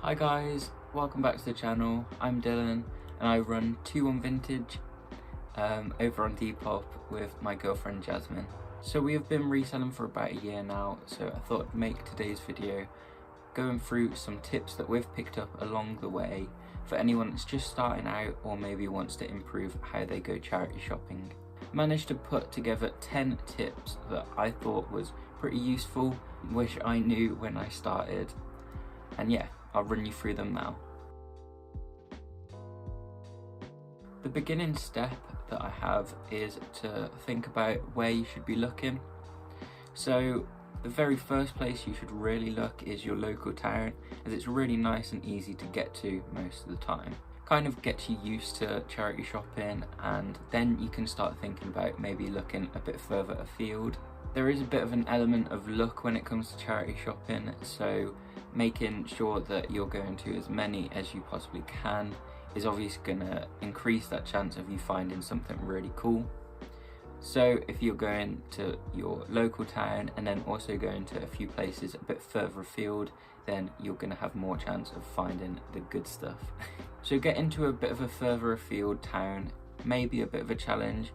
Hi guys, welcome back to the channel. I'm Dylan and I run 2 on Vintage over on Depop with my girlfriend Jasmine. So we have been reselling for about a year now, so I thought I'd make today's video going through some tips that we've picked up along the way for anyone that's just starting out or maybe wants to improve how they go charity shopping. Managed to put together 10 tips that I thought was pretty useful, wish I knew when I started, and yeah, I'll run you through them now. The beginning step that I have is to think about where you should be looking. So the very first place you should really look is your local town, as it's really nice and easy to get to most of the time. Kind of gets you used to charity shopping, and then you can start thinking about maybe looking a bit further afield. There is a bit of an element of luck when it comes to charity shopping, so making sure that you're going to as many as you possibly can is obviously going to increase that chance of you finding something really cool. So if you're going to your local town and then also going to a few places a bit further afield, then you're going to have more chance of finding the good stuff. So get into a bit of a further afield town, maybe a bit of a challenge.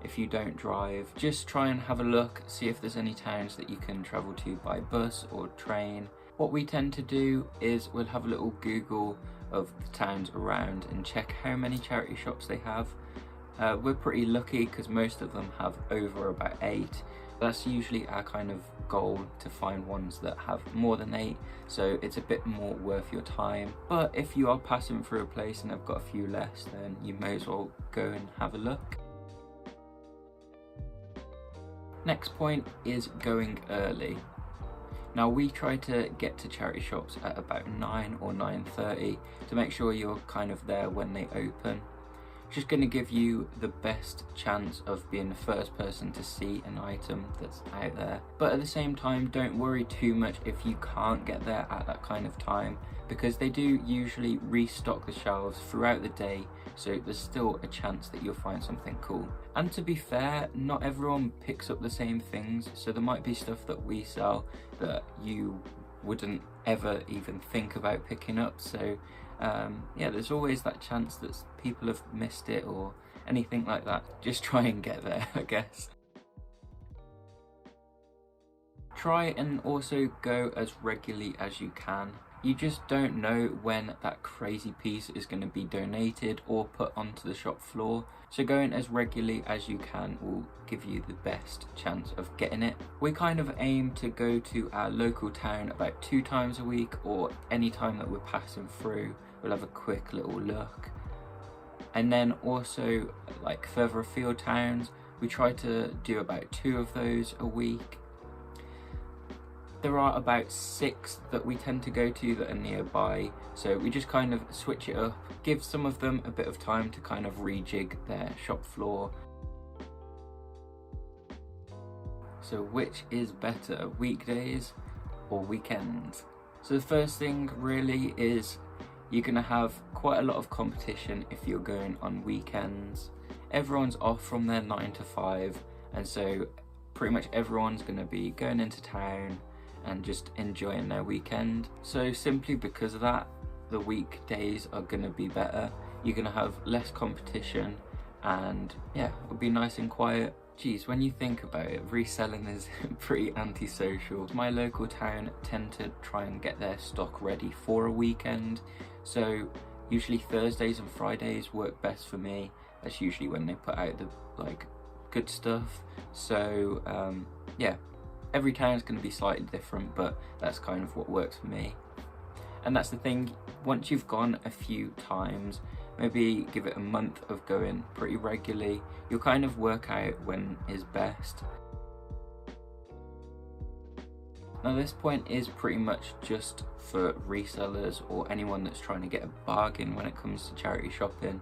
If you don't drive, just try and have a look, see if there's any towns that you can travel to by bus or train. What we tend to do is we'll have a little Google of the towns around and check how many charity shops they have. We're pretty lucky because most of them have over about 8. That's usually our kind of goal, to find ones that have more than 8, so it's a bit more worth your time. But if you are passing through a place and they've got a few less, then you may as well go and have a look. Next point is going early. Now we try to get to charity shops at about 9 or 9:30 to make sure you're kind of there when they open. It's just going to give you the best chance of being the first person to see an item that's out there. But at the same time, don't worry too much if you can't get there at that kind of time, because they do usually restock the shelves throughout the day, so there's still a chance that you'll find something cool. And to be fair, not everyone picks up the same things, so there might be stuff that we sell that you wouldn't ever even think about picking up. So yeah, there's always that chance that people have missed it or anything like that. Just try and get there, I guess. Try and also go as regularly as you can. You just don't know when that crazy piece is going to be donated or put onto the shop floor, so going as regularly as you can will give you the best chance of getting it. We kind of aim to go to our local town about 2 times a week, or any time that we're passing through, we'll have a quick little look. And then also, like further afield towns, we try to do about 2 of those a week. There are about 6 that we tend to go to that are nearby, so we just kind of switch it up, give some of them a bit of time to kind of rejig their shop floor. So which is better, weekdays or weekends? So the first thing really is you're going to have quite a lot of competition if you're going on weekends. Everyone's off from their 9 to 5, and so pretty much everyone's going to be going into town and just enjoying their weekend. So simply because of that, the weekdays are going to be better. You're going to have less competition, and yeah, it'll be nice and quiet. Geez, when you think about it, reselling is pretty antisocial. My local town tend to try and get their stock ready for a weekend, so usually Thursdays and Fridays work best for me. That's usually when they put out the good stuff. So yeah, every town is going to be slightly different, but that's kind of what works for me. And that's the thing, once you've gone a few times, maybe give it a month of going pretty regularly, you'll kind of work out when is best. Now this point is pretty much just for resellers or anyone that's trying to get a bargain when it comes to charity shopping,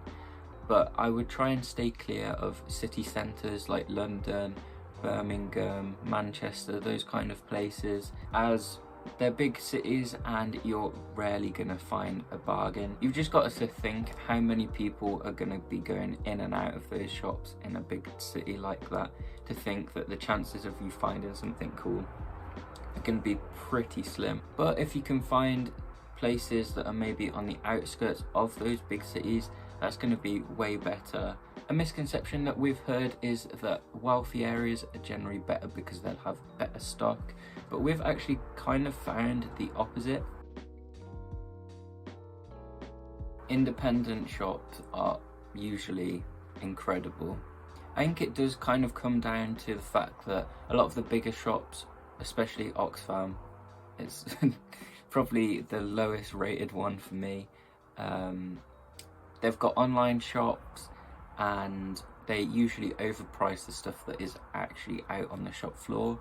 but I would try and stay clear of city centres like London, Birmingham, Manchester, those kind of places, as they're big cities and you're rarely going to find a bargain. You've just got to think how many people are going to be going in and out of those shops in a big city like that, to think that the chances of you finding something cool are going to be pretty slim. But if you can find places that are maybe on the outskirts of those big cities, that's going to be way better. A misconception that we've heard is that wealthy areas are generally better because they'll have better stock, but we've actually kind of found the opposite. Independent shops are usually incredible. I think it does kind of come down to the fact that a lot of the bigger shops, especially Oxfam, it's probably the lowest rated one for me. They've got online shops and they usually overprice the stuff that is actually out on the shop floor.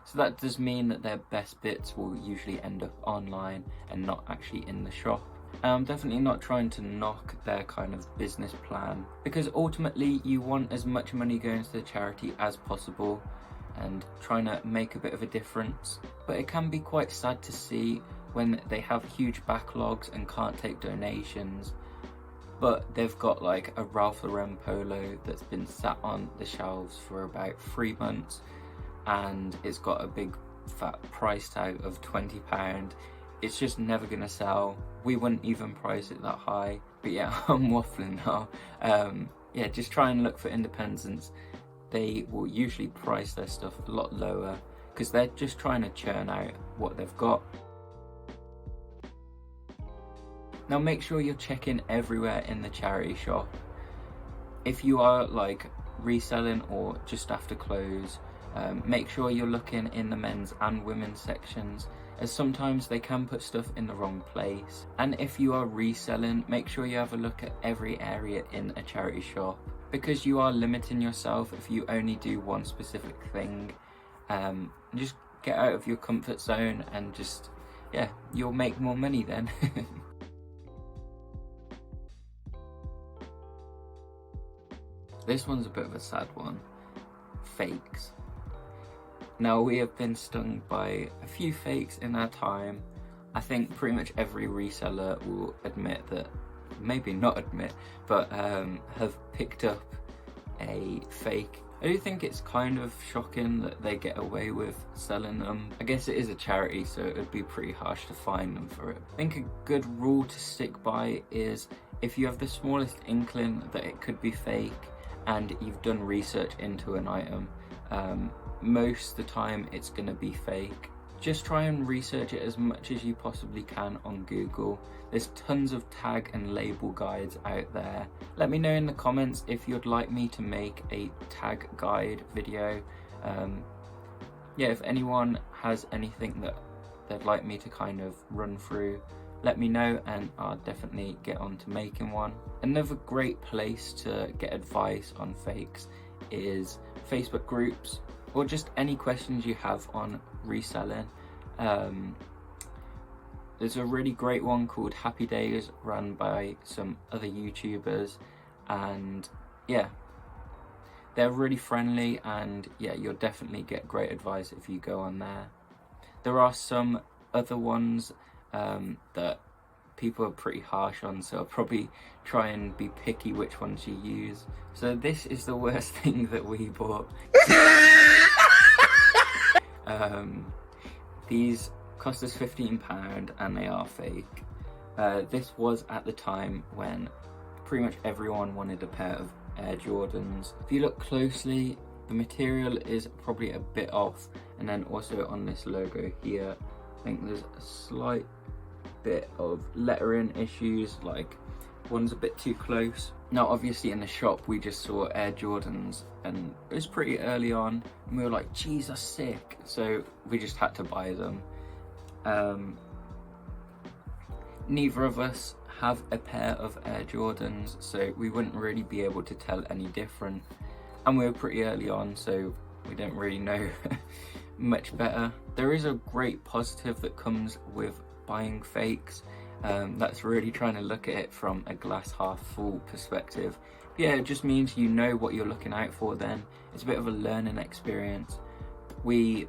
So that does mean that their best bits will usually end up online and not actually in the shop. I'm definitely not trying to knock their kind of business plan, because ultimately you want as much money going to the charity as possible and trying to make a bit of a difference. But it can be quite sad to see when they have huge backlogs and can't take donations, but they've got like a Ralph Lauren polo that's been sat on the shelves for about 3 months and it's got a big fat price tag of £20. It's just never gonna sell. We wouldn't even price it that high. But yeah, I'm waffling now. Yeah, just try and look for independents. They will usually price their stuff a lot lower because they're just trying to churn out what they've got. Now make sure you're checking everywhere in the charity shop. If you are like reselling or just after clothes, make sure you're looking in the men's and women's sections, as sometimes they can put stuff in the wrong place. And if you are reselling, make sure you have a look at every area in a charity shop, because you are limiting yourself if you only do one specific thing. Just get out of your comfort zone and just, yeah, you'll make more money then. This one's a bit of a sad one. Fakes. Now, we have been stung by a few fakes in our time. I think pretty much every reseller will admit that, maybe not admit, but have picked up a fake. I do think it's kind of shocking that they get away with selling them. I guess it is a charity, so it would be pretty harsh to fine them for it. I think a good rule to stick by is if you have the smallest inkling that it could be fake and you've done research into an item, most of the time it's going to be fake. Just try and research it as much as you possibly can on Google. There's tons of tag and label guides out there. Let me know in the comments if you'd like me to make a tag guide video. Yeah, if anyone has anything that they'd like me to kind of run through, let me know and I'll definitely get on to making one. Another great place to get advice on fakes is Facebook groups, or just any questions you have on reselling. There's a really great one called Happy Days run by some other YouTubers, and yeah, they're really friendly, and yeah, you'll definitely get great advice if you go on there. There are some other ones that people are pretty harsh on, so I'll probably try and be picky which ones you use. So this is the worst thing that we bought. These cost us £15 and they are fake. This was at the time when pretty much everyone wanted a pair of Air Jordans. If you look closely, the material is probably a bit off, and then also on this logo here, I think there's a slight bit of lettering issues, like one's a bit too close. Now obviously in the shop we just saw Air Jordans and it was pretty early on and we were like, geez, that's sick, so we just had to buy them. Neither of us have a pair of Air Jordans, so we wouldn't really be able to tell any different, and we were pretty early on, so we don't really know much better. There is a great positive that comes with buying fakes. That's really trying to look at it from a glass half full perspective. But yeah, it just means you know what you're looking out for then. It's a bit of a learning experience. We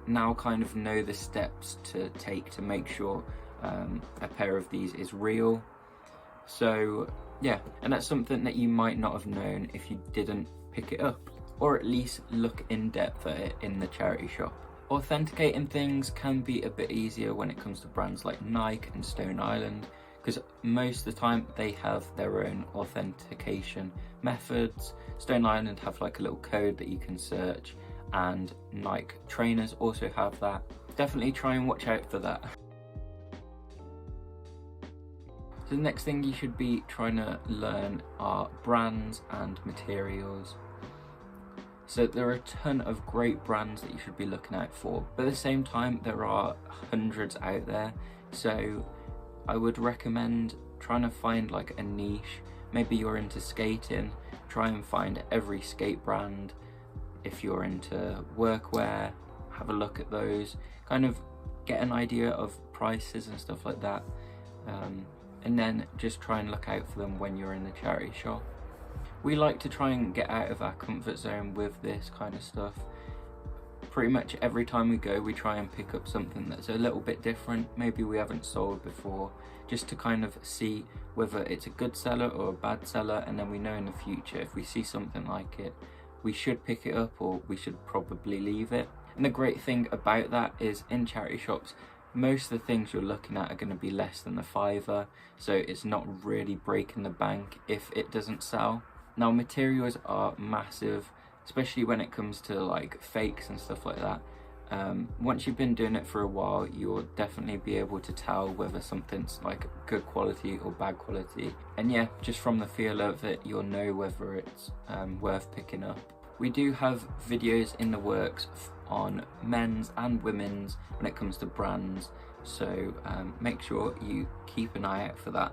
now kind of know the steps to take to make sure a pair of these is real. So yeah, and that's something that you might not have known if you didn't pick it up, or at least look in depth at it in the charity shop. Authenticating things can be a bit easier when it comes to brands like Nike and Stone Island, because most of the time they have their own authentication methods. Stone Island have like a little code that you can search, and Nike trainers also have that. Definitely try and watch out for that. So the next thing you should be trying to learn are brands and materials. So there are a ton of great brands that you should be looking out for, but at the same time there are hundreds out there. So I would recommend trying to find like a niche. Maybe you're into skating, try and find every skate brand. If you're into workwear, have a look at those, kind of get an idea of prices and stuff like that, and then just try and look out for them when you're in the charity shop. We like to try and get out of our comfort zone with this kind of stuff. Pretty much every time we go, we try and pick up something that's a little bit different, maybe we haven't sold before, just to kind of see whether it's a good seller or a bad seller, and then we know in the future if we see something like it, we should pick it up or we should probably leave it. And the great thing about that is in charity shops, most of the things you're looking at are going to be less than a £5, so it's not really breaking the bank if it doesn't sell. Now materials are massive, especially when it comes to like fakes and stuff like that. Once you've been doing it for a while, you'll definitely be able to tell whether something's like good quality or bad quality. And yeah, just from the feel of it, you'll know whether it's worth picking up. We do have videos in the works on men's and women's when it comes to brands, so make sure you keep an eye out for that.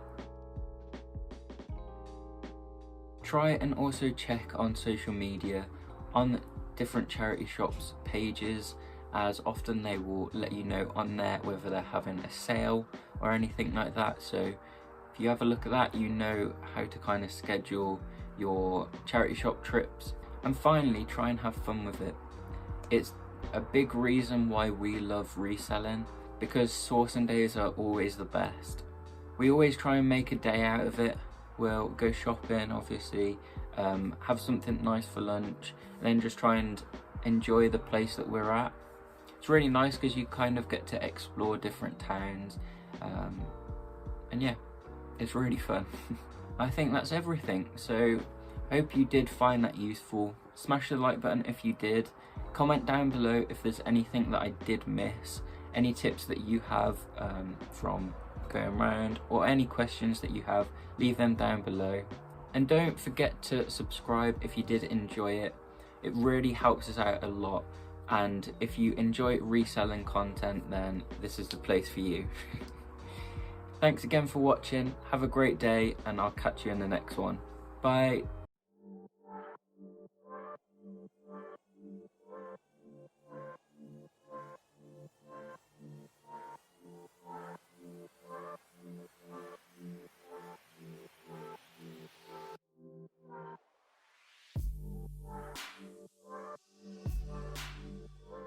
Try and also check on social media on different charity shops pages, as often they will let you know on there whether they're having a sale or anything like that. So if you have a look at that, you know how to kind of schedule your charity shop trips. And finally, try and have fun with it. It's a big reason why we love reselling, because sourcing days are always the best. We always try and make a day out of it. We'll go shopping, obviously, have something nice for lunch, and then just try and enjoy the place that we're at. It's really nice because you kind of get to explore different towns, and yeah, it's really fun. I think that's everything, so I hope you did find that useful. Smash the like button if you did. Comment down below if there's anything that I did miss, any tips that you have from going around, or any questions that you have, leave them down below. And don't forget to subscribe if you did enjoy it. It really helps us out a lot, and if you enjoy reselling content, then this is the place for you. Thanks again for watching, have a great day, and I'll catch you in the next one. Bye.